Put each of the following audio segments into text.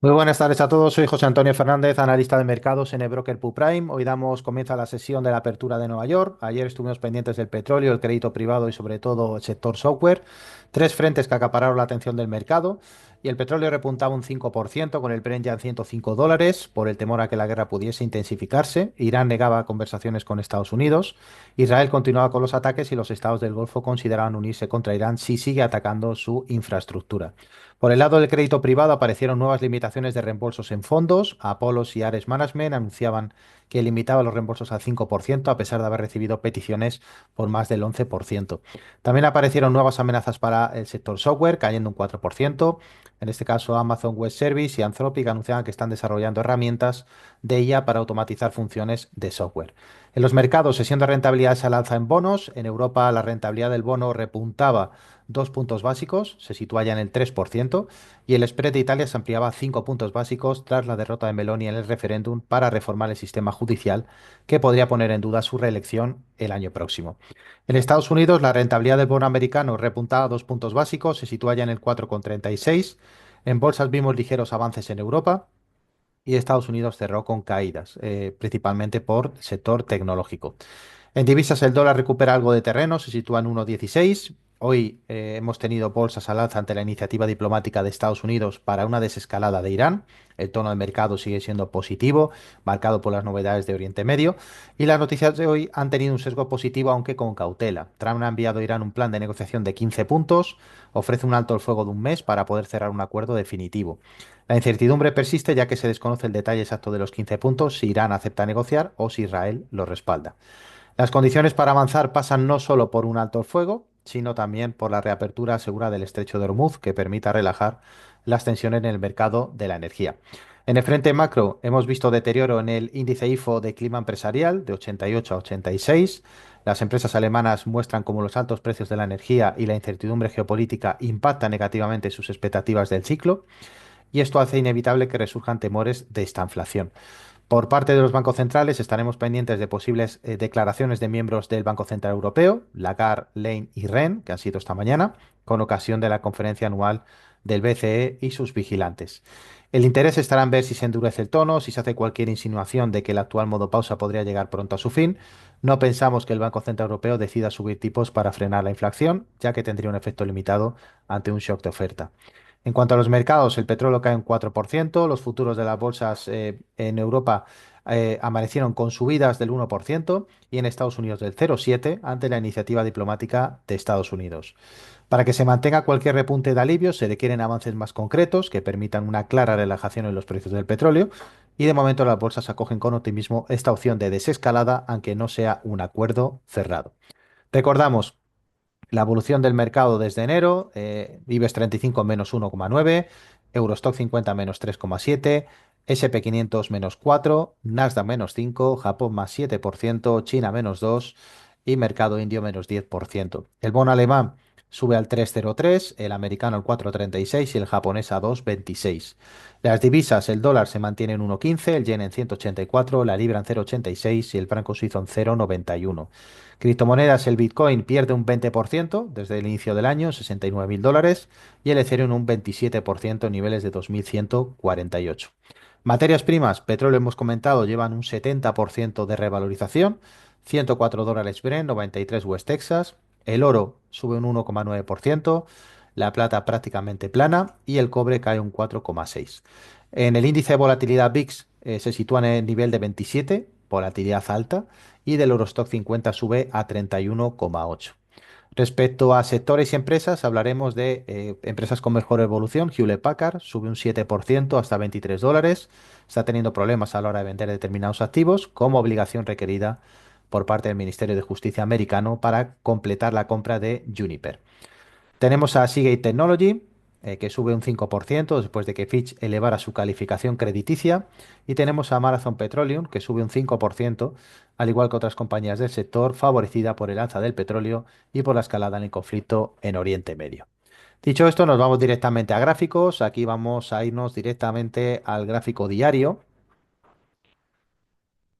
Muy buenas tardes a todos, soy José Antonio Fernández, analista de mercados en eBroker Prime. Hoy comienza la sesión de la apertura de Nueva York. Ayer estuvimos pendientes del petróleo, el crédito privado y sobre todo el sector software. Tres frentes que acapararon la atención del mercado y el petróleo repuntaba un 5% con el Brent ya en $105 por el temor a que la guerra pudiese intensificarse. Irán negaba conversaciones con Estados Unidos. Israel continuaba con los ataques y los estados del Golfo consideraban unirse contra Irán si sigue atacando su infraestructura. Por el lado del crédito privado aparecieron nuevas limitaciones de reembolsos en fondos. Apollos y Ares Management anunciaban que limitaba los reembolsos al 5% a pesar de haber recibido peticiones por más del 11%. También aparecieron nuevas amenazas para el sector software, cayendo un 4%. En este caso, Amazon Web Service y Anthropic anunciaban que están desarrollando herramientas de IA para automatizar funciones de software. En los mercados, sesión de rentabilidades al alza en bonos. En Europa, la rentabilidad del bono repuntaba 2 puntos básicos, se sitúa ya en el 3%, y el spread de Italia se ampliaba a 5 puntos básicos tras la derrota de Meloni en el referéndum para reformar el sistema judicial, que podría poner en duda su reelección el año próximo. En Estados Unidos, la rentabilidad del bono americano repuntaba a 2 puntos básicos, se sitúa ya en el 4,36. En bolsas vimos ligeros avances en Europa y Estados Unidos cerró con caídas, principalmente por sector tecnológico. En divisas el dólar recupera algo de terreno, se sitúa en 1,16. Hoy hemos tenido bolsas al alza ante la iniciativa diplomática de Estados Unidos para una desescalada de Irán. El tono de mercado sigue siendo positivo, marcado por las novedades de Oriente Medio. Y las noticias de hoy han tenido un sesgo positivo, aunque con cautela. Trump ha enviado a Irán un plan de negociación de 15 puntos, ofrece un alto el fuego de un mes para poder cerrar un acuerdo definitivo. La incertidumbre persiste ya que se desconoce el detalle exacto de los 15 puntos, si Irán acepta negociar o si Israel lo respalda. Las condiciones para avanzar pasan no solo por un alto el fuego, sino también por la reapertura segura del estrecho de Hormuz, que permita relajar las tensiones en el mercado de la energía. En el frente macro hemos visto deterioro en el índice IFO de clima empresarial de 88 a 86. Las empresas alemanas muestran cómo los altos precios de la energía y la incertidumbre geopolítica impactan negativamente sus expectativas del ciclo, y esto hace inevitable que resurjan temores de esta inflación. Por parte de los bancos centrales estaremos pendientes de posibles declaraciones de miembros del Banco Central Europeo, Lagarde, Lane y Rehn, que han sido esta mañana, con ocasión de la conferencia anual del BCE y sus vigilantes. El interés estará en ver si se endurece el tono, si se hace cualquier insinuación de que el actual modo pausa podría llegar pronto a su fin. No pensamos que el Banco Central Europeo decida subir tipos para frenar la inflación, ya que tendría un efecto limitado ante un shock de oferta. En cuanto a los mercados, el petróleo cae un 4%, los futuros de las bolsas en Europa amanecieron con subidas del 1% y en Estados Unidos del 0,7% ante la iniciativa diplomática de Estados Unidos. Para que se mantenga cualquier repunte de alivio, se requieren avances más concretos que permitan una clara relajación en los precios del petróleo, y de momento las bolsas acogen con optimismo esta opción de desescalada, aunque no sea un acuerdo cerrado. Recordamos la evolución del mercado desde enero: IBEX 35 menos 1,9, Eurostock 50 menos 3,7, SP 500 menos 4, Nasdaq menos 5, Japón más 7%, China menos 2 y mercado indio menos 10%. El bono alemán sube al 3,03, el americano al 4,36 y el japonés a 2,26. Las divisas: el dólar se mantiene en 1,15, el yen en 184, la libra en 0,86 y el franco suizo en 0,91. Criptomonedas: el Bitcoin pierde un 20% desde el inicio del año, 69.000 dólares, y el Ethereum un 27% en niveles de 2.148. Materias primas: petróleo hemos comentado, llevan un 70% de revalorización, $104 Brent, 93 West Texas. El oro sube un 1,9%, la plata prácticamente plana y el cobre cae un 4,6%. En el índice de volatilidad VIX se sitúa en el nivel de 27, volatilidad alta, y del Eurostock 50 sube a 31,8. Respecto a sectores y empresas, hablaremos de empresas con mejor evolución. Hewlett Packard sube un 7% hasta $23. Está teniendo problemas a la hora de vender determinados activos, como obligación requerida por parte del Ministerio de Justicia americano para completar la compra de Juniper. Tenemos a Seagate Technology, que sube un 5% después de que Fitch elevara su calificación crediticia. Y tenemos a Marathon Petroleum, que sube un 5%, al igual que otras compañías del sector, favorecida por el alza del petróleo y por la escalada en el conflicto en Oriente Medio. Dicho esto, nos vamos directamente a gráficos. Aquí vamos a irnos directamente al gráfico diario.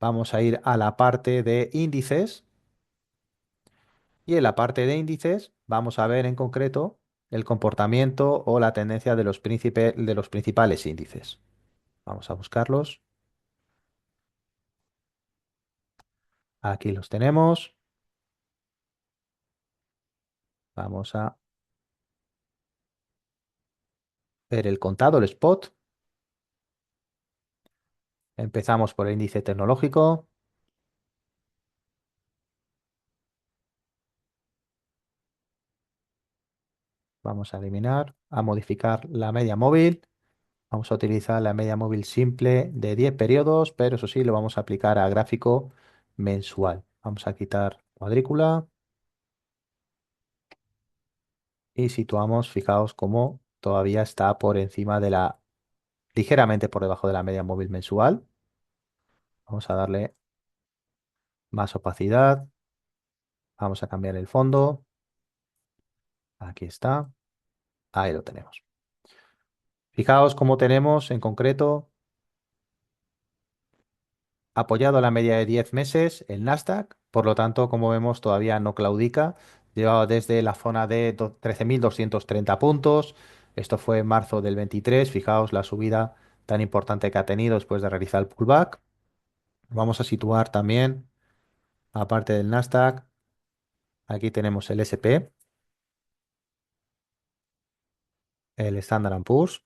Vamos a ir a la parte de índices. Y en la parte de índices vamos a ver en concreto el comportamiento o la tendencia de los principales índices. Vamos a buscarlos. Aquí los tenemos. Vamos a ver el contado, el spot. Empezamos por el índice tecnológico. Vamos a eliminar, a modificar la media móvil. Vamos a utilizar la media móvil simple de 10 periodos, pero eso sí, lo vamos a aplicar a gráfico mensual. Vamos a quitar cuadrícula y situamos, fijaos cómo todavía está por encima de ligeramente por debajo de la media móvil mensual. Vamos a darle más opacidad. Vamos a cambiar el fondo. Aquí está. Ahí lo tenemos. Fijaos cómo tenemos en concreto apoyado la media de 10 meses el Nasdaq, por lo tanto, como vemos, todavía no claudica. Llevaba desde la zona de 13.230 puntos. Esto fue en marzo del 23. Fijaos la subida tan importante que ha tenido después de realizar el pullback. Vamos a situar también, aparte del Nasdaq, aquí tenemos el SP, el Standard Poor's.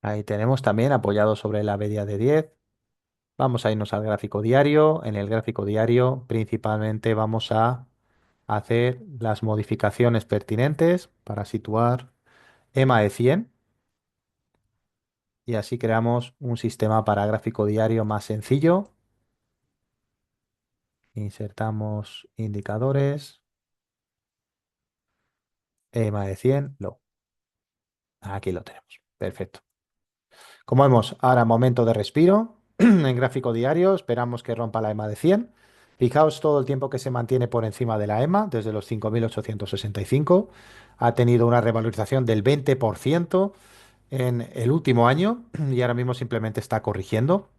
Ahí tenemos también apoyado sobre la media de 10. Vamos a irnos al gráfico diario. En el gráfico diario principalmente vamos a hacer las modificaciones pertinentes para situar EMA de 100 y así creamos un sistema para gráfico diario más sencillo. Insertamos indicadores, EMA de 100, aquí lo tenemos. Perfecto. Como vemos, ahora momento de respiro. En gráfico diario esperamos que rompa la EMA de 100. Fijaos todo el tiempo que se mantiene por encima de la EMA, desde los 5.865. Ha tenido una revalorización del 20% en el último año y ahora mismo simplemente está corrigiendo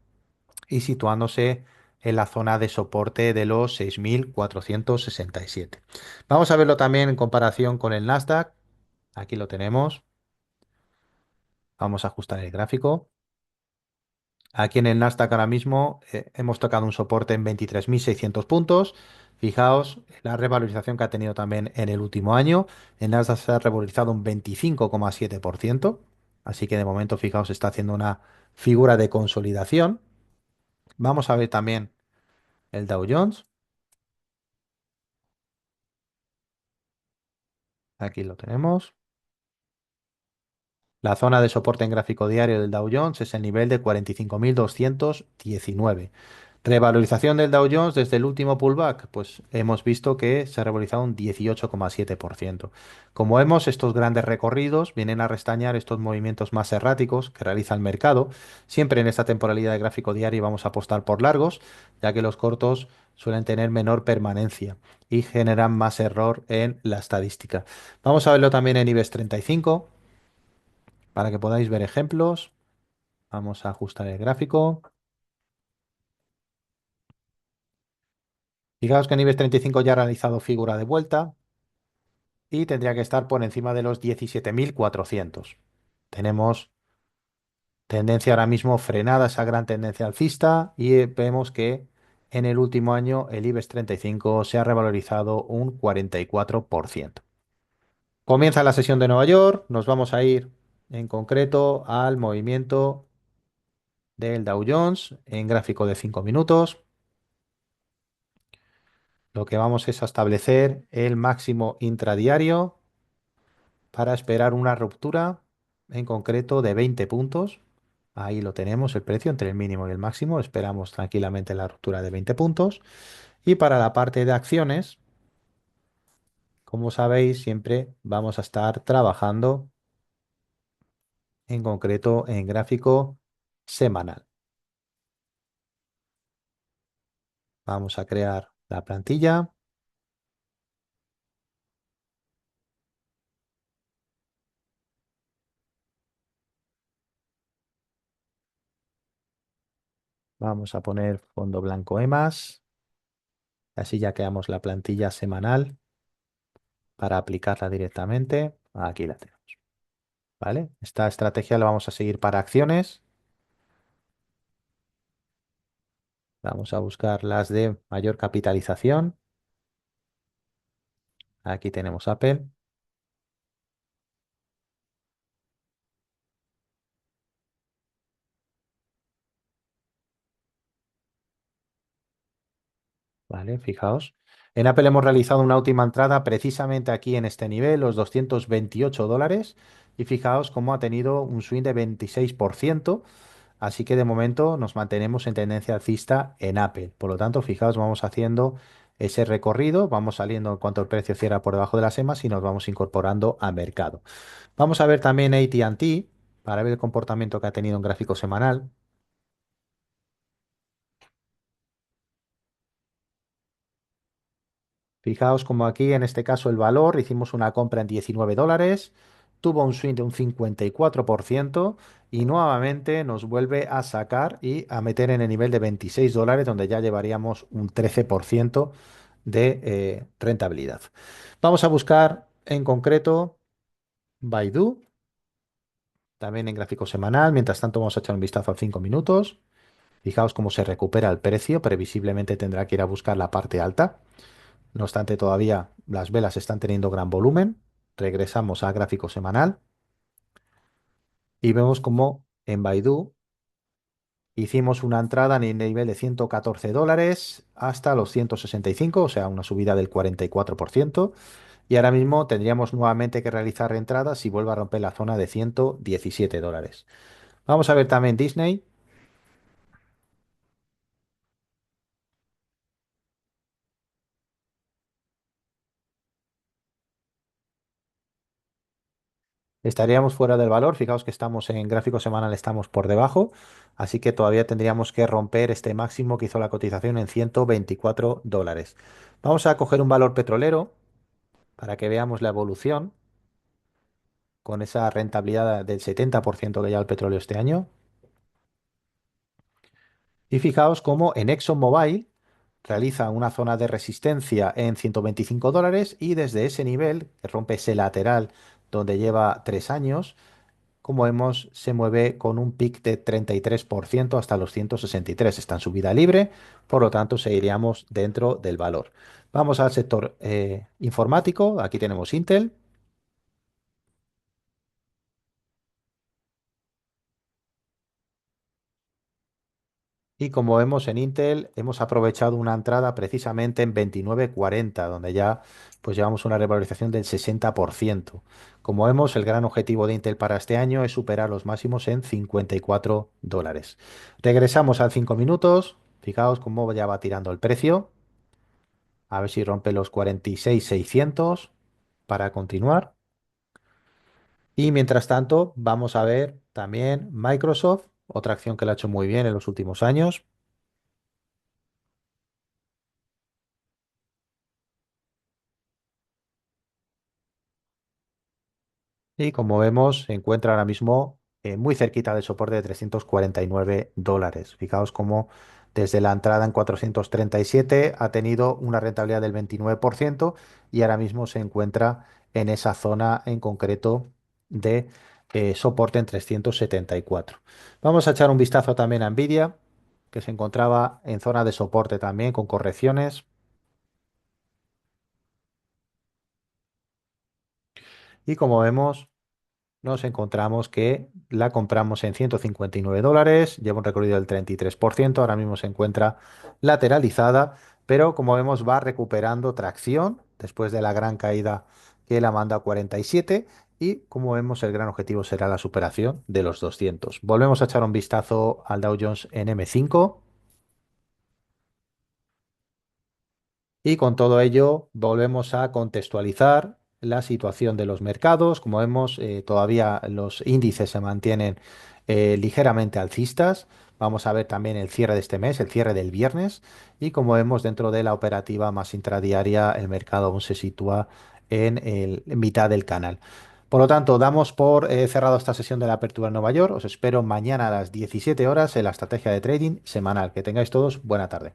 y situándose en la zona de soporte de los 6.467. Vamos a verlo también en comparación con el Nasdaq. Aquí lo tenemos. Vamos a ajustar el gráfico. Aquí en el Nasdaq ahora mismo hemos tocado un soporte en 23.600 puntos. Fijaos la revalorización que ha tenido también en el último año. El Nasdaq se ha revalorizado un 25,7%. Así que de momento, fijaos, está haciendo una figura de consolidación. Vamos a ver también el Dow Jones. Aquí lo tenemos. La zona de soporte en gráfico diario del Dow Jones es el nivel de 45.219. Revalorización del Dow Jones desde el último pullback, pues hemos visto que se ha revalorizado un 18,7%. Como vemos, estos grandes recorridos vienen a restañar estos movimientos más erráticos que realiza el mercado. Siempre en esta temporalidad de gráfico diario vamos a apostar por largos, ya que los cortos suelen tener menor permanencia y generan más error en la estadística. Vamos a verlo también en IBEX 35 para que podáis ver ejemplos. Vamos a ajustar el gráfico. Fijaos que en IBEX 35 ya ha realizado figura de vuelta y tendría que estar por encima de los 17.400. Tenemos tendencia ahora mismo frenada, esa gran tendencia alcista, y vemos que en el último año el IBEX 35 se ha revalorizado un 44%. Comienza la sesión de Nueva York, nos vamos a ir en concreto al movimiento del Dow Jones en gráfico de 5 minutos. Lo que vamos es a establecer el máximo intradiario para esperar una ruptura en concreto de 20 puntos. Ahí lo tenemos, el precio entre el mínimo y el máximo. Esperamos tranquilamente la ruptura de 20 puntos. Y para la parte de acciones, como sabéis, siempre vamos a estar trabajando en concreto en gráfico semanal. Vamos a crear la plantilla. Vamos a poner fondo blanco EMAS. Así ya creamos la plantilla semanal para aplicarla directamente. Aquí la tenemos. ¿Vale? Esta estrategia la vamos a seguir para acciones. Vamos a buscar las de mayor capitalización. Aquí tenemos Apple. ¿Vale? Fijaos. En Apple hemos realizado una última entrada precisamente aquí en este nivel, los $228. Y fijaos cómo ha tenido un swing de 26%. Así que de momento nos mantenemos en tendencia alcista en Apple. Por lo tanto, fijaos, vamos haciendo ese recorrido, vamos saliendo en cuanto el precio cierra por debajo de las EMAs y nos vamos incorporando al mercado. Vamos a ver también AT&T para ver el comportamiento que ha tenido en gráfico semanal. Fijaos como aquí en este caso el valor, hicimos una compra en $19, tuvo un swing de un 54% y nuevamente nos vuelve a sacar y a meter en el nivel de $26, donde ya llevaríamos un 13% de rentabilidad. Vamos a buscar en concreto Baidu, también en gráfico semanal. Mientras tanto vamos a echar un vistazo a 5 minutos. Fijaos cómo se recupera el precio, previsiblemente tendrá que ir a buscar la parte alta. No obstante, todavía las velas están teniendo gran volumen. Regresamos a gráfico semanal y vemos como en Baidu hicimos una entrada en el nivel de $114 hasta los 165, o sea, una subida del 44%. Y ahora mismo tendríamos nuevamente que realizar reentradas si vuelve a romper la zona de $117. Vamos a ver también Disney. Estaríamos fuera del valor. Fijaos que estamos en gráfico semanal, estamos por debajo. Así que todavía tendríamos que romper este máximo que hizo la cotización en $124. Vamos a coger un valor petrolero para que veamos la evolución con esa rentabilidad del 70% que lleva el petróleo este año. Y fijaos cómo en ExxonMobil realiza una zona de resistencia en $125 y desde ese nivel, que rompe ese lateral donde lleva 3 años, como vemos, se mueve con un pic de 33% hasta los 163. Está en subida libre, por lo tanto, seguiríamos dentro del valor. Vamos al sector informático. Aquí tenemos Intel. Y como vemos en Intel, hemos aprovechado una entrada precisamente en 29.40, donde ya pues llevamos una revalorización del 60%. Como vemos, el gran objetivo de Intel para este año es superar los máximos en $54. Regresamos al 5 minutos. Fijaos cómo ya va tirando el precio. A ver si rompe los 46.600 para continuar. Y mientras tanto, vamos a ver también Microsoft, otra acción que lo ha hecho muy bien en los últimos años. Y como vemos, se encuentra ahora mismo muy cerquita del soporte de $349. Fijaos cómo desde la entrada en 437 ha tenido una rentabilidad del 29% y ahora mismo se encuentra en esa zona en concreto de soporte en 374. Vamos a echar un vistazo también a Nvidia, que se encontraba en zona de soporte también con correcciones. Y como vemos, nos encontramos que la compramos en $159, lleva un recorrido del 33%, ahora mismo se encuentra lateralizada, pero como vemos va recuperando tracción después de la gran caída que la manda a 47 y como vemos el gran objetivo será la superación de los 200. Volvemos a echar un vistazo al Dow Jones en M5. Y con todo ello volvemos a contextualizar la situación de los mercados. Como vemos, todavía los índices se mantienen ligeramente alcistas. Vamos a ver también el cierre de este mes, el cierre del viernes. Y como vemos, dentro de la operativa más intradiaria, el mercado aún se sitúa en mitad del canal. Por lo tanto, damos por cerrado esta sesión de la apertura en Nueva York. Os espero mañana a las 17 horas en la estrategia de trading semanal. Que tengáis todos buena tarde.